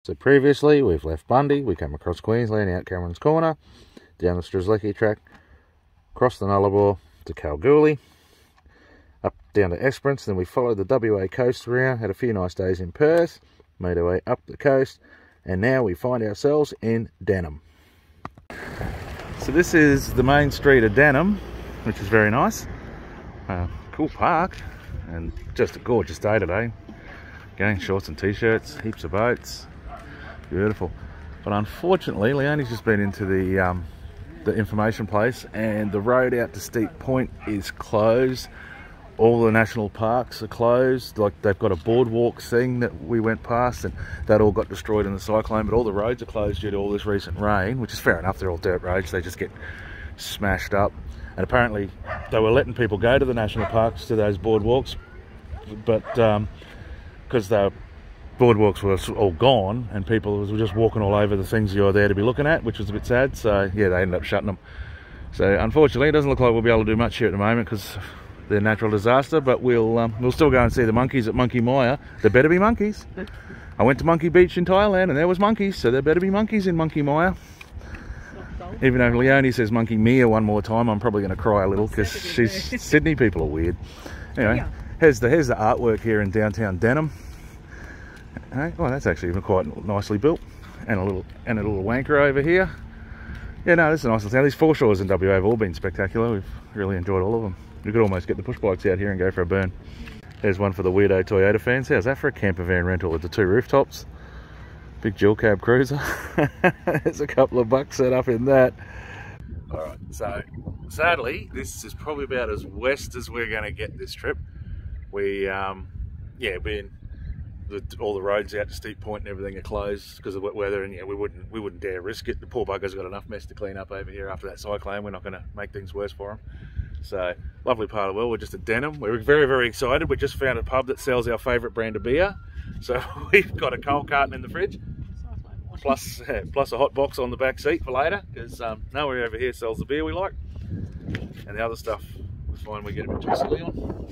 So previously we've left Bundy, we came across Queensland out Cameron's Corner, down the Strzelecki track, across the Nullarbor to Kalgoorlie, up down to Esperance, then we followed the WA coast around, had a few nice days in Perth, made our way up the coast, and now we find ourselves in Denham. So this is the main street of Denham, which is very nice. Cool park, and just a gorgeous day today. Again, shorts and t-shirts, heaps of boats. Beautiful. But unfortunately, Leonie's just been into the information place, and the road out to Steep Point is closed. All the national parks are closed. Like, they've got a boardwalk thing that we went past, and that all got destroyed in the cyclone, but all the roads are closed due to all this recent rain, which is fair enough. They're all dirt roads. They just get smashed up. And apparently they were letting people go to the national parks, to those boardwalks, but because the boardwalks were all gone and people were just walking all over the things you're there to be looking at, which was a bit sad. So yeah, they ended up shutting them. So unfortunately it doesn't look like we'll be able to do much here at the moment because they're a natural disaster, but we'll still go and see the monkeys at Monkey Mia. There better be monkeys. I went to Monkey Beach in Thailand and there was monkeys, so there better be monkeys in Monkey Mia. Even though Leonie says Monkey Mia one more time, I'm probably going to cry a little because Sydney people are weird. Anyway, here's the artwork here in downtown Denham. Well, that's actually even quite nicely built, and a little wanker over here. Yeah, no, this is a nice little town. These foreshores in WA have all been spectacular. We've really enjoyed all of them. We could almost get the push bikes out here and go for a burn. There's one for the weirdo Toyota fans. How's that for a camper van rental with the two rooftops? Big dual cab cruiser. There's a couple of bucks set up in that. Alright, so sadly this is probably about as west as we're going to get this trip. We all the roads out to Steep Point and everything are closed because of wet weather, and yeah, we wouldn't dare risk it. The poor bugger's got enough mess to clean up over here after that cyclone. We're not going to make things worse for him. So, lovely part of the world. We're just at Denham. We're very, very excited. We just found a pub that sells our favourite brand of beer. So we've got a cold carton in the fridge, plus a hot box on the back seat for later, because nowhere over here sells the beer we like, and the other stuff we find we get a bit too silly on.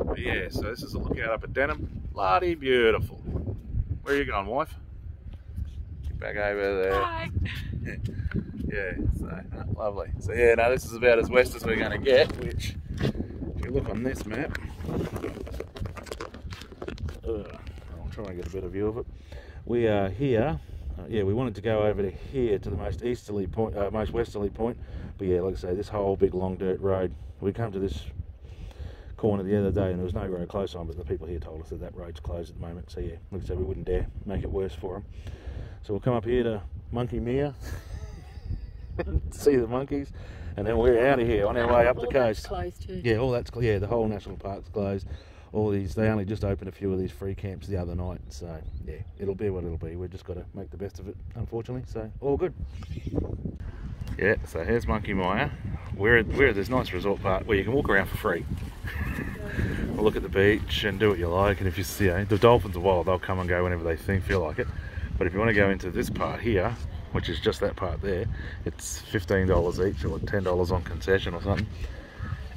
But yeah, so this is a lookout up at Denham. Bloody beautiful. Where are you going, wife? Get back over there. Hi. Yeah, so lovely. So yeah, no, this is about as west as we're going to get, which, if you look on this map, I'll try and get a better view of it. We are here. Yeah, we wanted to go over to here to the most easterly point, most westerly point. But yeah, like I say, this whole big long dirt road. We come to this corner the other day and there was no road close on, but the people here told us that road's closed at the moment. So yeah, like I say, we wouldn't dare make it worse for them. So we'll come up here to Monkey Mia, see the monkeys, and then we're out of here on our way up the coast. Closed too. Yeah, all that's yeah, the whole national park's closed. All these, they only just opened a few of these free camps the other night, so yeah, it'll be what it'll be. We've just got to make the best of it, unfortunately. So all good. Yeah, so here's Monkey Mia. We're at this nice resort park where you can walk around for free. We'll look at the beach and do what you like, and if you see, the dolphins are wild, they'll come and go whenever they feel like it. But if you want to go into this part here, which is just that part there, it's $15 each or $10 on concession or something.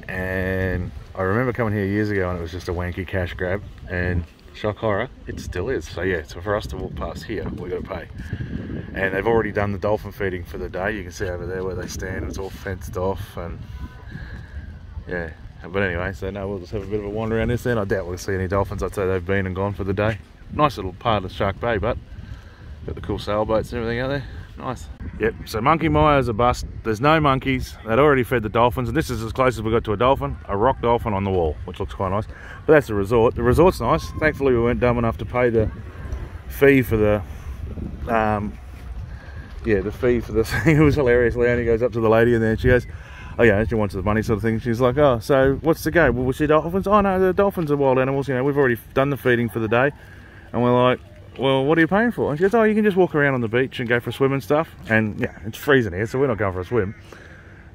And I remember coming here years ago and it was just a wanky cash grab, and shock horror, it still is. So yeah, so for us to walk past here, we've got to pay. And they've already done the dolphin feeding for the day. You can see over there where they stand, it's all fenced off, and yeah. But anyway, so no, we'll just have a bit of a wander around this end. I doubt we'll see any dolphins. I'd say they've been and gone for the day. Nice little part of Shark Bay, but got the cool sailboats and everything out there. Nice. Yep, so Monkey Mia is a bust. There's no monkeys. They'd already fed the dolphins, and this is as close as we got to a dolphin, a rock dolphin on the wall, which looks quite nice. But that's the resort. The resort's nice. Thankfully we weren't dumb enough to pay the fee for the the fee for the thing. It was hilarious. Leonie goes up to the lady and then she goes, oh yeah, she wants the money sort of thing. She's like, oh, so what's the go? Will we see dolphins? Oh no, the dolphins are wild animals, you know, we've already done the feeding for the day. And we're like, well, what are you paying for? And she goes, oh, you can just walk around on the beach and go for a swim and stuff. And yeah, it's freezing here, so we're not going for a swim.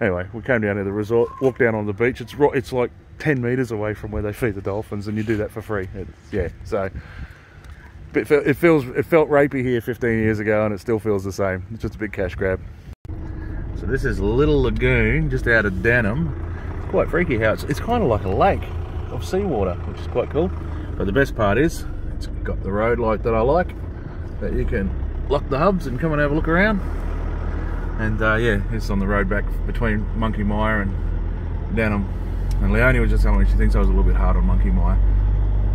Anyway, we came down to the resort, walked down on the beach. It's like 10 metres away from where they feed the dolphins, and you do that for free. Yeah, so it felt rapey here 15 years ago, and it still feels the same. It's just a big cash grab. So this is Little Lagoon, just out of Denham. It's quite freaky how it's kind of like a lake of seawater, which is quite cool. But the best part is, it's got the road light that I like. that you can lock the hubs and come and have a look around. And yeah, it's on the road back between Monkey Mire and Denham. And Leonie was just telling me she thinks I was a little bit hard on Monkey Mire,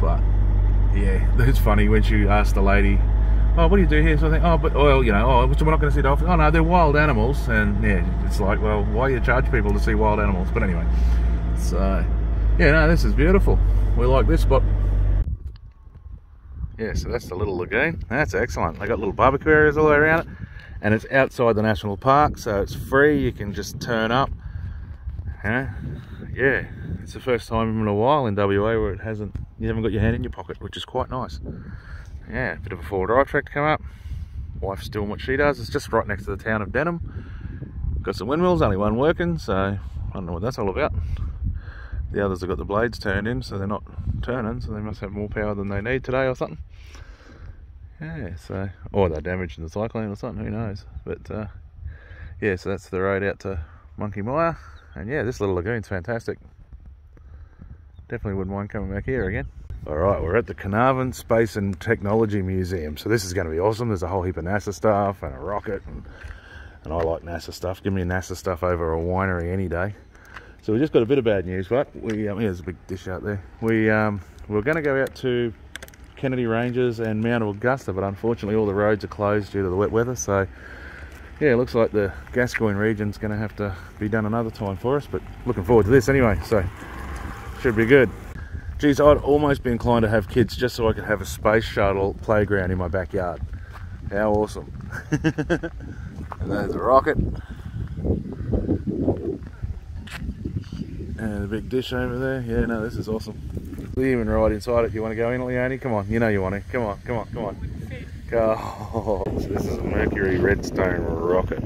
but yeah, it's funny when she asked the lady, "Oh, what do you do here?" So I think, "Oh, but well, you know, oh, so we're not going to see dolphins." "Oh no, they're wild animals." And yeah, it's like, well, why you charge people to see wild animals? But anyway, so yeah, no, this is beautiful. We like this spot. Yeah, so that's the little lagoon. That's excellent. They got little barbecue areas all the way around it, and it's outside the national park, so it's free. You can just turn up. Yeah, it's the first time in a while in WA where you haven't got your hand in your pocket, which is quite nice. Yeah, bit of a four-wheel drive track to come up. Wife's doing what she does. It's just right next to the town of Denham. Got some windmills, only one working, so I don't know what that's all about. The others have got the blades turned in, so they're not turning, so they must have more power than they need today or something. Yeah, so, or they're damaged in the cyclone or something, who knows. But yeah, so that's the road out to Monkey Mire. And yeah, this little lagoon's fantastic. Definitely wouldn't mind coming back here again. Alright, we're at the Carnarvon Space and Technology Museum. So this is going to be awesome. There's a whole heap of NASA stuff and a rocket. And I like NASA stuff. Give me NASA stuff over a winery any day. So we just got a bit of bad news, but here's a big dish out there. We're going to go out to Kennedy Ranges and Mount Augusta, but unfortunately all the roads are closed due to the wet weather. So yeah, it looks like the Gascoyne region's going to have to be done another time for us, but looking forward to this anyway, so should be good. Geez, I'd almost be inclined to have kids just so I could have a space shuttle playground in my backyard. How awesome. And there's a rocket. And a big dish over there. Yeah, no, this is awesome. Even right inside it. You want to go in, Leonie? Come on, you know you want to. Come on, come on, come on. Oh, so this is a Mercury Redstone rocket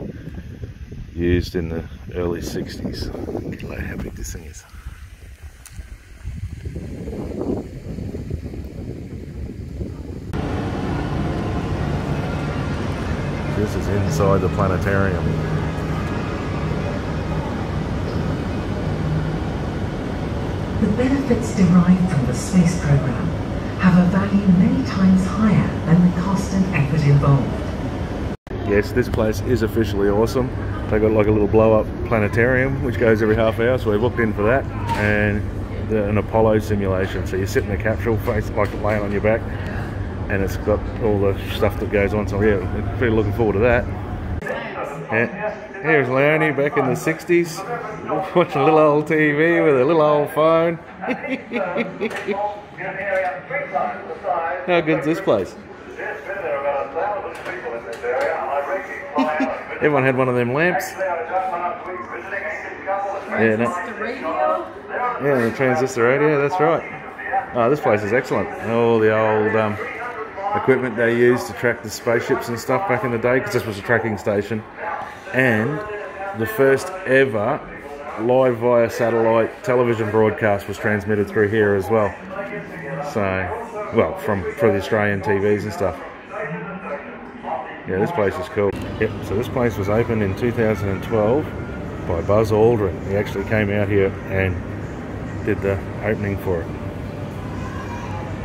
used in the early 60s. Look how big this thing is. This is inside the planetarium. The benefits derived from the space program have a value many times higher than the cost and effort involved. Yes, this place is officially awesome. They got like a little blow-up planetarium which goes every half hour, so we booked in for that, and an Apollo simulation. So you sit in the capsule, face like laying on your back, and it's got all the stuff that goes on. So yeah, I'm really looking forward to that. Yeah. Here's Leonie back in the 60s, watching a little old TV with a little old phone. How good's this place? Everyone had one of them lamps. Yeah, yeah, the transistor radio, that's right. Oh, this place is excellent. All the old equipment they used to track the spaceships and stuff back in the day, because this was a tracking station. And the first ever live via satellite television broadcast was transmitted through here as well. So, well, for the Australian TVs and stuff. Yeah, this place is cool. Yep, so this place was opened in 2012 by Buzz Aldrin. He actually came out here and did the opening for it.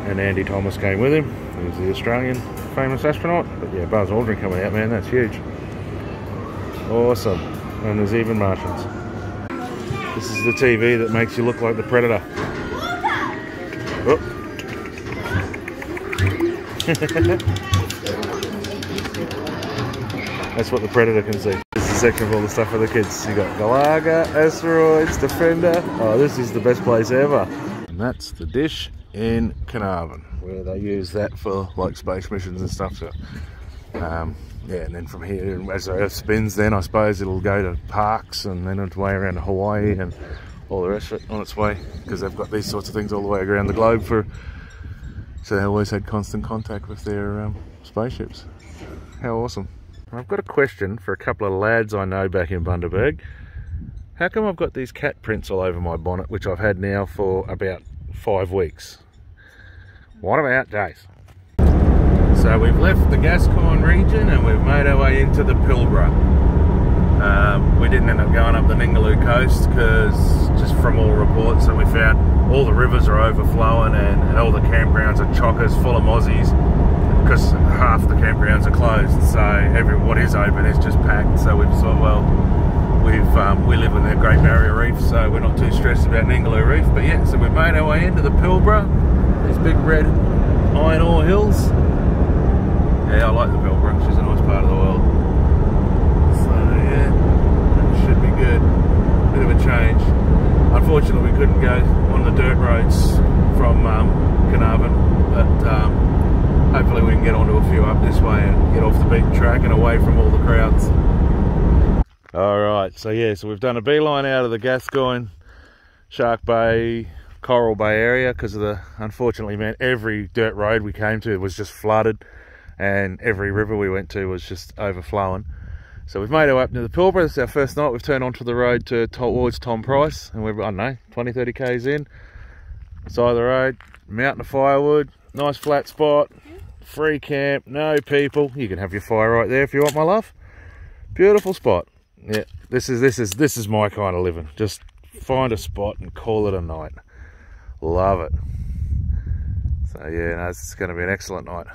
And Andy Thomas came with him. He was the Australian famous astronaut. But yeah, Buzz Aldrin coming out, man, that's huge. Awesome. And there's even Martians. This is the TV that makes you look like the Predator. Oh. That's what the Predator can see. This is a section of all the stuff for the kids. You got Galaga, Asteroids, Defender. Oh, this is the best place ever. And that's the dish in Carnarvon, where they use that for like space missions and stuff. So, yeah, and then from here, as the Earth spins, then I suppose it'll go to parks, and then its way around to Hawaii and all the rest of it on its way, because they've got these sorts of things all the way around the globe so they always had constant contact with their spaceships. How awesome. I've got a question for a couple of lads I know back in Bundaberg. How come I've got these cat prints all over my bonnet, which I've had now for about 5 weeks? What about Jace? So we've left the Gascoyne region and we've made our way into the Pilbara. We didn't end up going up the Ningaloo coast because, just from all reports that we found, all the rivers are overflowing and all the campgrounds are chockers full of mozzies. because half the campgrounds are closed, so what is open is just packed. So we've thought, well, we live in the Great Barrier Reef, so we're not too stressed about Ningaloo Reef. But yeah, so we've made our way into the Pilbara, these big red iron ore hills. Yeah, I like the Pilbara, she's a nice part of the world. So yeah, it should be good. Bit of a change. Unfortunately, we couldn't go on the dirt roads from Carnarvon, but hopefully we can get onto a few up this way and get off the beaten track and away from all the crowds. Alright, so yeah, so we've done a beeline out of the Gascoyne, Shark Bay, Coral Bay area because of the, unfortunately, man, every dirt road we came to was just flooded and every river we went to was just overflowing. So we've made our way up to the Pilbara. This is our first night. We've turned onto the road towards Tom Price, and we're, I don't know, 20-30 k's in. Side of the road, mountain of firewood, nice flat spot, free camp, no people. You can have your fire right there if you want, my love. Beautiful spot. Yeah, this is my kind of living. Just find a spot and call it a night. Love it. So yeah, no, it's going to be an excellent night.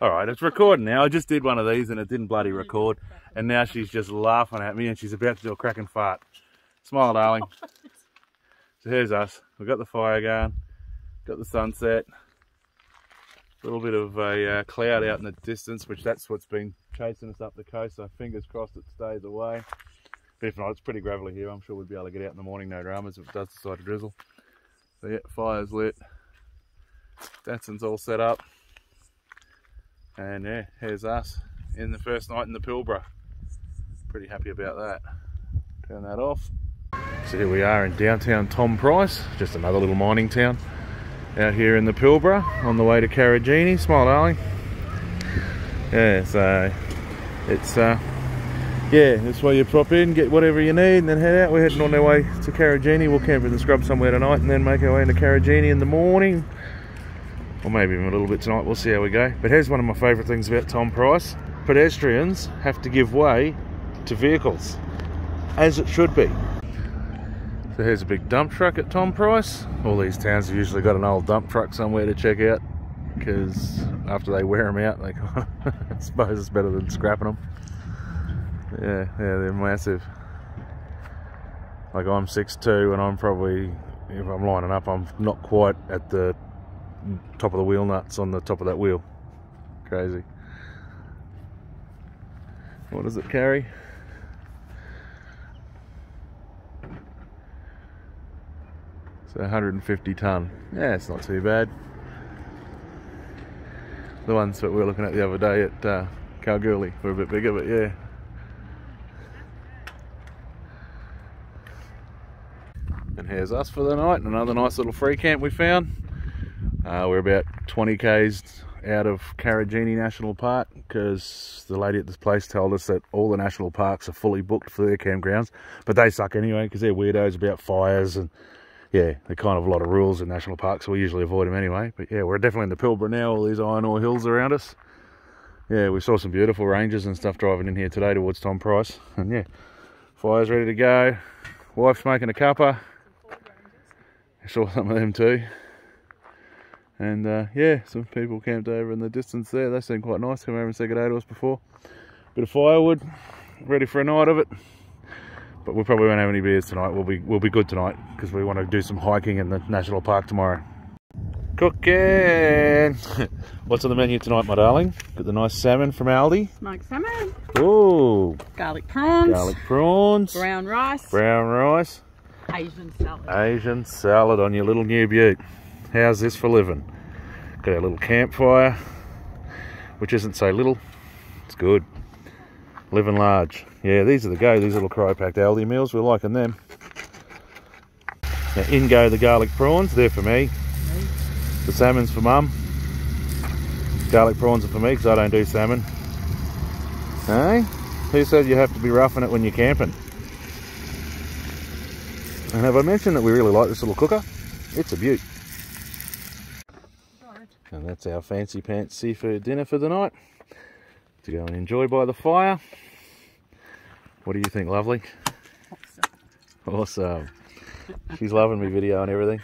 Alright, it's recording now. I just did one of these and it didn't bloody record. And now she's just laughing at me and she's about to do a cracking fart. Smile, darling. So here's us. We've got the fire going. Got the sunset. A little bit of a cloud out in the distance, which that's what's been chasing us up the coast. So fingers crossed it stays away. But if not, it's pretty gravelly here. I'm sure we'll be able to get out in the morning, no dramas, if it does decide to drizzle. So yeah, fire's lit. Danson's all set up. And yeah, here's us in the first night in the Pilbara. Pretty happy about that. Turn that off. So here we are in downtown Tom Price, just another little mining town out here in the Pilbara on the way to Carragini. Smile, darling. Yeah, so it's yeah, that's where you prop in, get whatever you need and then head out. We're heading on our way to Carragini. We'll camp in the scrub somewhere tonight and then make our way into Carragini in the morning. Or maybe even a little bit tonight, we'll see how we go. But here's one of my favourite things about Tom Price. Pedestrians have to give way to vehicles, as it should be. So here's a big dump truck at Tom Price. All these towns have usually got an old dump truck somewhere to check out, because after they wear them out, they kind of, I suppose it's better than scrapping them. Yeah, they're massive. Like I'm 6'2", and I'm probably, if I'm lining up, I'm not quite at the top of the wheel nuts on the top of that wheel. Crazy. What does it carry? So 150 tonne. Yeah, it's not too bad. The ones that we were looking at the other day at Kalgoorlie were a bit bigger, but yeah. And here's us for the night. Another nice little free camp we found. We're about 20 k's out of Carragini National Park because the lady at this place told us that all the national parks are fully booked for their campgrounds, but they suck anyway because they're weirdos about fires and yeah, they're kind of a lot of rules in national parks, so we usually avoid them anyway. But yeah, we're definitely in the Pilbara now, all these iron ore hills around us. Yeah, we saw some beautiful ranges and stuff driving in here today towards Tom Price, and yeah, fire's ready to go. Wife's making a cuppa. I saw some of them too. And yeah, some people camped over in the distance there. They seem quite nice. Come over and say good day to us before. Bit of firewood, ready for a night of it. But we probably won't have any beers tonight. We'll be good tonight because we want to do some hiking in the national park tomorrow. Cooking! What's on the menu tonight, my darling? Got the nice salmon from Aldi. Smoked salmon. Ooh. Garlic prawns. Garlic prawns. Brown rice. Brown rice. Asian salad. Asian salad on your little new butte. How's this for living? Got our little campfire, which isn't so little. It's good. Living large. Yeah, these are the go, these little cryo-packed Aldi meals. We're liking them. Now in go the garlic prawns. They're for me. The salmon's for Mum. Garlic prawns are for me because I don't do salmon. Hey? Who said you have to be roughing it when you're camping? And have I mentioned that we really like this little cooker? It's a beaut. And that's our fancy pants seafood dinner for the night. To go and enjoy by the fire. What do you think, lovely? Awesome. Awesome. She's loving me video and everything.